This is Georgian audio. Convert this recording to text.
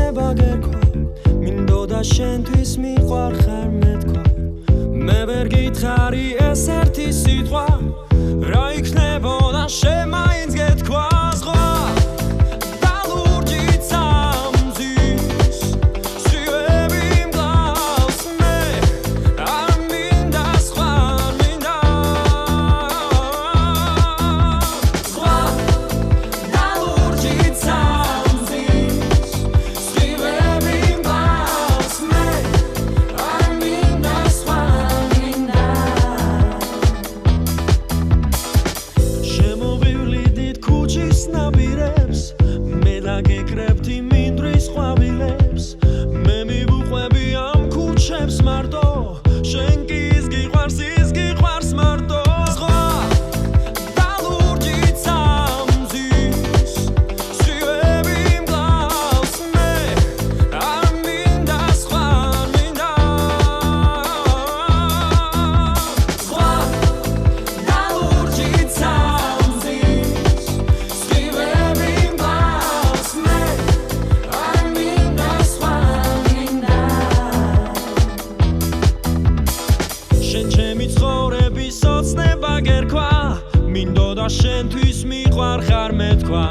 ოცნება გერქვა მინდოდა შენთვის მიყვარ ხარ მეთქვა მე ვერ გითხარი ეს ერთი სიტყვა რა იქნებოდა შენ მაინც გეთქვა ზღვა და ლურჯით სამზის სვივები მგლავს მე არ მინდა სხვა არ მინდა ზღვა და ლურჯით სამზის სვივები მგლავს მე არ მინდა სხვა არ მინდა შემოვივლიდით ქუჩის ნაპირებს მე დაგეკრებთ მინდვრის ყვავილებს მე მივუყვები ამ ქუჩებს მარტო შენ კი ის გიყვარს მარტო ზღვა და ლურჯით სამზის სვივები მგლავს მე არ მინდა სხვა არ მინდა ზღვა და ლურჯით სამზის სვივები მგლავს მე არ მინდა სხვა არ მინდა შენ ჩემი ცხოვრების ოცნება გერქვა მინდოდა შენთვის მიყვარ ხარ მეთქვა